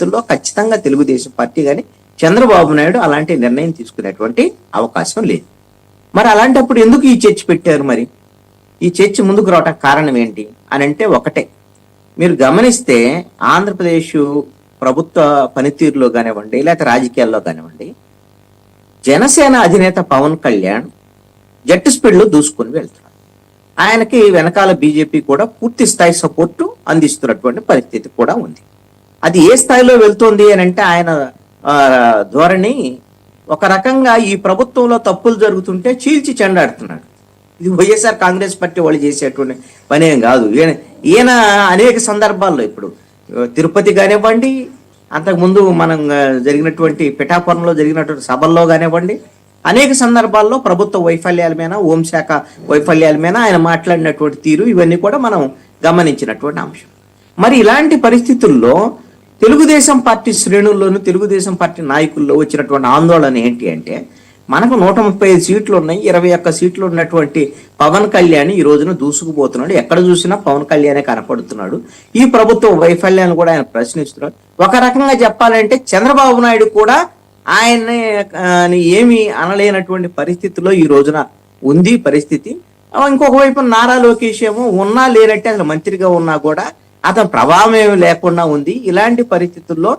పరిస్థితుల్లో ఖచ్చితంగా తెలుగుదేశం పార్టీ కానీ చంద్రబాబు నాయుడు అలాంటి నిర్ణయం తీసుకునేటువంటి అవకాశం లేదు. మరి అలాంటప్పుడు ఎందుకు ఈ చర్చ పెట్టారు? మరి ఈ చర్చ ముందుకు రావటం కారణం ఏంటి అని అంటే ఒకటే, మీరు గమనిస్తే ఆంధ్రప్రదేశ్ ప్రభుత్వ పనితీరులో కానివ్వండి, లేకపోతే రాజకీయాల్లో కానివ్వండి, జనసేన అధినేత పవన్ కళ్యాణ్ జట్టు స్పీడ్లో దూసుకుని వెళ్తున్నాడు. ఆయనకి వెనకాల బీజేపీ కూడా పూర్తి స్థాయి సపోర్టు అందిస్తున్నటువంటి పరిస్థితి కూడా ఉంది. అది ఏ స్థాయిలో వెళ్తోంది అని అంటే ఆయన ధోరణి ఒక రకంగా ఈ ప్రభుత్వంలో తప్పులు జరుగుతుంటే చీల్చి చెండాడుతున్నాడు. ఇది వైఎస్ఆర్ కాంగ్రెస్ పార్టీ వాళ్ళు చేసేటువంటి పనేం కాదు. ఈయన అనేక సందర్భాల్లో ఇప్పుడు తిరుపతి కానివ్వండి, అంతకుముందు మనం జరిగినటువంటి పిఠాపురంలో జరిగినటువంటి సభల్లో కానివ్వండి, అనేక సందర్భాల్లో ప్రభుత్వ వైఫల్యాల మీద, హోంశాఖ వైఫల్యాల మీద ఆయన మాట్లాడినటువంటి తీరు ఇవన్నీ కూడా మనం గమనించినటువంటి అంశం. మరి ఇలాంటి పరిస్థితుల్లో తెలుగుదేశం పార్టీ శ్రేణుల్లోనూ తెలుగుదేశం పార్టీ నాయకుల్లో వచ్చినటువంటి ఆందోళన ఏంటి అంటే, మనకు 135 సీట్లు ఉన్నాయి, 21 సీట్లు ఉన్నటువంటి పవన్ కళ్యాణ్ ఈ రోజున దూసుకుపోతున్నాడు. ఎక్కడ చూసినా పవన్ కళ్యాణే కనపడుతున్నాడు. ఈ ప్రభుత్వ వైఫల్యాన్ని కూడా ఆయన ప్రశ్నిస్తున్నాడు. ఒక రకంగా చెప్పాలంటే చంద్రబాబు నాయుడు కూడా ఆయన్ని ఏమి అనలేనటువంటి పరిస్థితిలో ఈ రోజున ఉంది పరిస్థితి. ఇంకొక వైపు నారా లోకేష్ ఏమో ఉన్నా లేనట్టే, అసలు మంత్రిగా ఉన్నా కూడా అతని ప్రభావం ఏమి లేకుండా ఉంది. ఇలాంటి పరిస్థితుల్లో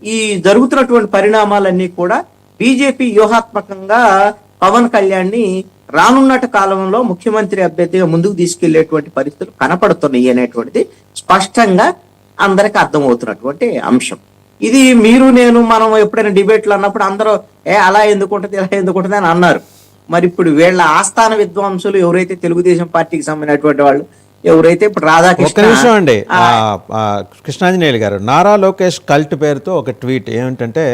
ఈ జరుగుతున్నటువంటి పరిణామాలన్నీ కూడా బీజేపీ వ్యూహాత్మకంగా పవన్ కళ్యాణ్ని రానున్నటి కాలంలో ముఖ్యమంత్రి అభ్యర్థిగా ముందుకు తీసుకెళ్లేటువంటి పరిస్థితులు కనపడుతున్నాయి అనేటువంటిది స్పష్టంగా అందరికి అర్థమవుతున్నటువంటి అంశం. ఇది మీరు నేను మనం ఎప్పుడైనా డిబేట్లు అన్నప్పుడు అందరూ అలా ఎందుకుంటది ఇలా ఎందుకుంటది అని అన్నారు. మరి ఇప్పుడు వీళ్ళ ఆస్థాన విద్వాంసులు ఎవరైతే తెలుగుదేశం పార్టీకి సంబంధించినటువంటి వాళ్ళు ఎవరైతే ఇప్పుడు రాధాకృష్ణ అండి, కృష్ణాంజనేయులు గారు నారా లోకేష్ కల్ట్ పేరుతో ఒక ట్వీట్ ఏమిటంటే,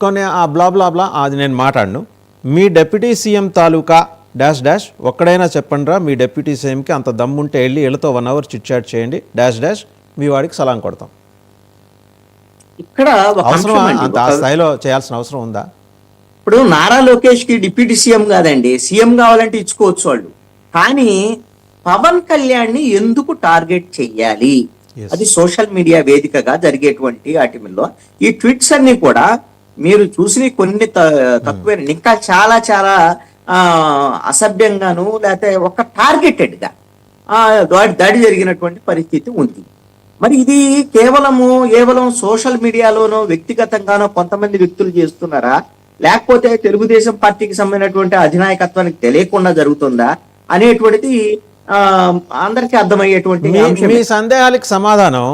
కొన్ని బ్లా బ్లా బ్లా అది నేను మాట్లాడను, మీ డిప్యూటీ సీఎం తాలూకా డాష్ డాష్ ఒక్కడైనా చెప్పండిరా, మీ డిప్యూటీ సీఎంకి అంత దమ్ముంటే వెళ్ళి వీళ్ళతో 1 అవర్ చిట్ చాట్ చేయండి డాష్ డాష్, మీ వాడికి సలాం కొడతాం. ఇక్కడ ఆ స్థాయిలో చేయాల్సిన అవసరం ఉందా? ఇప్పుడు నారా లోకేష్ కి డిప్యూటీ సీఎం కాదండి, సీఎం కావాలంటే ఇచ్చుకోవచ్చు వాళ్ళు. కానీ పవన్ కళ్యాణ్ ని ఎందుకు టార్గెట్ చెయ్యాలి? అది సోషల్ మీడియా వేదికగా జరిగేటువంటి వాటిలో ఈ ట్వీట్స్ అన్ని కూడా మీరు చూసిన కొన్ని తక్కువ, ఇంకా చాలా చాలా అసభ్యంగాను లేకపోతే ఒక టార్గెటెడ్ గా దాడి జరిగినటువంటి పరిస్థితి ఉంది. మరి ఇది కేవలం సోషల్ మీడియాలోనో వ్యక్తిగతంగానో కొంతమంది వ్యక్తులు చేస్తున్నారా, లేకపోతే తెలుగుదేశం పార్టీకి సంబంధించినటువంటి అధినాయకత్వానికి తెలియకుండా జరుగుతుందా అనేటువంటిది అందరికీ అర్థమయ్యేటువంటి. మీ సందేహాలకు సమాధానం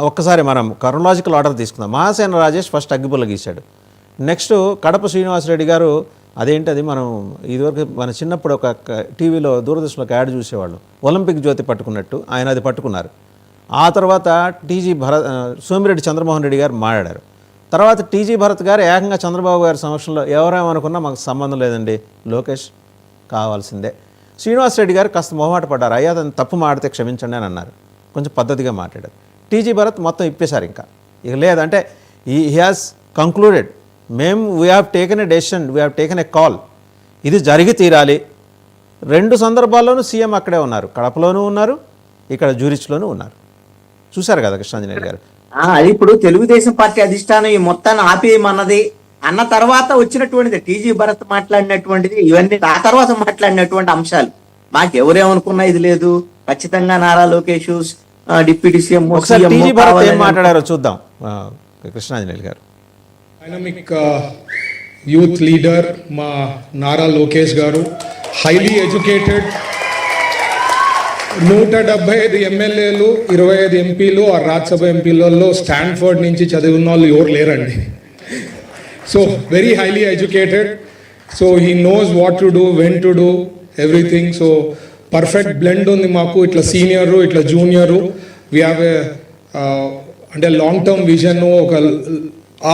ఒక్కసారి మనం క్రొనాలజికల్ ఆర్డర్ తీసుకుందాం. మహాసేన రాజేష్ ఫస్ట్ అగ్గిపుల్ల గీశాడు. నెక్స్ట్ కడప శ్రీనివాసరెడ్డి గారు, అదేంటది మనం ఇదివరకు మన చిన్నప్పుడు ఒక టీవీలో దూరదర్శన్లో ఒక యాడ్ చూసేవాళ్ళం, ఒలింపిక్ జ్యోతి పట్టుకున్నట్టు ఆయన అది పట్టుకున్నారు. ఆ తర్వాత సోమిరెడ్డి చంద్రమోహన్ రెడ్డి గారు మాట్లాడారు. తర్వాత టీజీ భరత్ గారు ఏకంగా చంద్రబాబు గారి సమక్షంలో ఎవరేమనుకున్నా మాకు సంబంధం లేదండి, లోకేష్ కావాల్సిందే. శ్రీనివాసరెడ్డి గారు కాస్త మొహమాట పడ్డారు, అయ్యా అతను తప్పు మాడితే క్షమించండి అని అన్నారు, కొంచెం పద్ధతిగా మాట్లాడారు. టీజీ భరత్ మొత్తం ఇప్పేశారు. ఇక లేదంటే he has concluded, we have taken a decision, we have taken a call, ఇది జరిగి తీరాలి. 2 సందర్భాల్లోనూ సీఎం అక్కడే ఉన్నారు, కడపలోనూ ఉన్నారు, ఇక్కడ జ్యూరిచ్లోనూ ఉన్నారు. చూశారు కదా కృష్ణాంజనేయులు గారు. అది ఇప్పుడు తెలుగుదేశం పార్టీ అధిష్టానం ఈ మొత్తాన్ని ఆపేయమన్నది అన్న తర్వాత వచ్చినటువంటిది, టీజీ భరత్ మాట్లాడినటువంటిది, ఇవన్నీ ఆ తర్వాత మాట్లాడినటువంటి అంశాలు. మాకు ఎవరేమనుకున్నా ఇది లేదు, ఖచ్చితంగా నారా లోకేష్ డిప్యూటీ సీఎం మాట్లాడారో చూద్దాం. కృష్ణాంజనేయులు గారు. డైనమిక్ యూత్ లీడర్ మా నారా లోకేష్ గారు, హైలీ ఎడ్యుకేటెడ్, 175 ఎమ్మెల్యేలు, 25 ఎంపీలు, ఆ రాజ్యసభ ఎంపీలలో స్టాన్ఫర్డ్ నుంచి చదివిన వాళ్ళు ఎవరు లేరండి. So very highly educated, so he knows what to do, when to do everything. So perfect blend ఉంది మాకు, ఇట్లా సీనియరు ఇట్లా జూనియరు. వీ హ్యావ్ అంటే లాంగ్ టర్మ్ విజన్, ఒక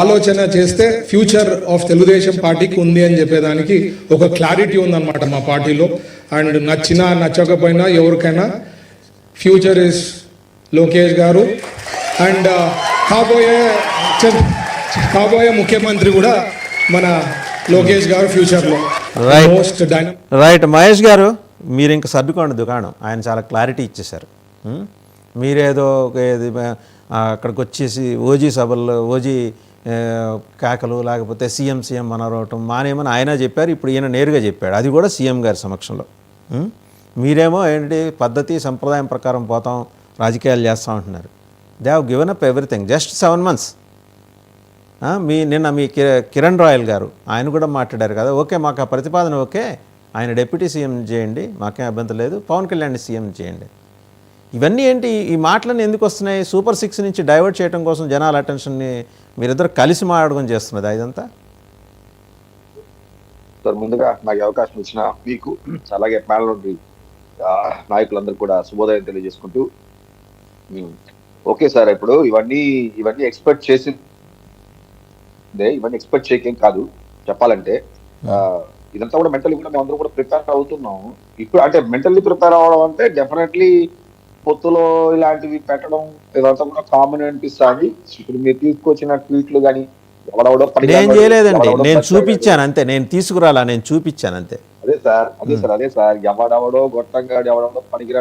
ఆలోచన చేస్తే ఫ్యూచర్ ఆఫ్ తెలుగుదేశం పార్టీకి ఉంది అని చెప్పేదానికి ఒక క్లారిటీ ఉందన్నమాట మా పార్టీలో. అండ్ నచ్చినా నచ్చకపోయినా ఎవరికైనా ఫ్యూచర్ ఇస్ లోకేష్ గారు. అండ్ కాబోయే ముఖ్యమంత్రి కూడా మన లోకేష్ గారు ఫ్యూచర్లో. రైట్ మహేష్ గారు, మీరు ఇంకా సర్దుకోండి దుకాణం, ఆయన చాలా క్లారిటీ ఇచ్చేశారు. మీరేదో అక్కడికి వచ్చేసి ఓజీ సభల్లో ఓజీ కేకలు లేకపోతే సీఎం అనవటం మానేమని ఆయన చెప్పారు. ఇప్పుడు ఈయన నేరుగా చెప్పాడు, అది కూడా సీఎం గారి సమక్షంలో. మీరేమో ఏంటి పద్ధతి సంప్రదాయం ప్రకారం పోతాం రాజకీయాలు చేస్తాం అంటున్నారు. They have given up everything just 7 months. నిన్న మీ కిరణ్ రాయల్ గారు ఆయన కూడా మాట్లాడారు కదా, ఓకే మాకు ఆ ప్రతిపాదన ఓకే, ఆయన డిప్యూటీ సీఎం చేయండి, మాకేం అభ్యంతరం లేదు, పవన్ కళ్యాణ్ సీఎం చేయండి. ఇవన్నీ ఏంటి, ఈ మాటలన్నీ ఎందుకు వస్తున్నాయి? సూపర్ 6 నుంచి డైవర్ట్ చేయడం కోసం జనాల అటెన్షన్ని మీరిద్దరు కలిసి మాట్లాడడం చేస్తున్నది ఇదంతా. సార్ ముందుగా నాకు అవకాశం ఇచ్చిన మీకు అలాగే ప్యానల్ నుండి నాయకులందరూ కూడా శుభోదయం తెలియజేసుకుంటూ, ఓకే సార్ ఇప్పుడు ఇవన్నీ ఎక్స్పెక్ట్ చేసి ఇవన్నీ ఎక్స్పెక్ట్ చేయకేం కాదు చెప్పాలంటే. ఇదంతా కూడా మెంటల్లీ కూడా మేము అందరూ కూడా ప్రిపేర్ అవుతున్నాం. ఇప్పుడు అంటే మెంటల్లీ ప్రిపేర్ అవ్వడం అంటే డెఫినెట్లీ పొత్తులో ఇలాంటివి పెట్టడం ఇదంతా కూడా కామన్ అనిపిస్తుంది. ఇప్పుడు మీరు తీసుకొచ్చిన ట్వీట్లు కానీ నేను చేయలేదండి, నేను చూపించాను అంతే, నేను తీసుకురాలా, నేను చూపించాను అంతే. అదే సార్ ఎవడెవడో గొట్టంగా ఎవడెవడో పనికిరా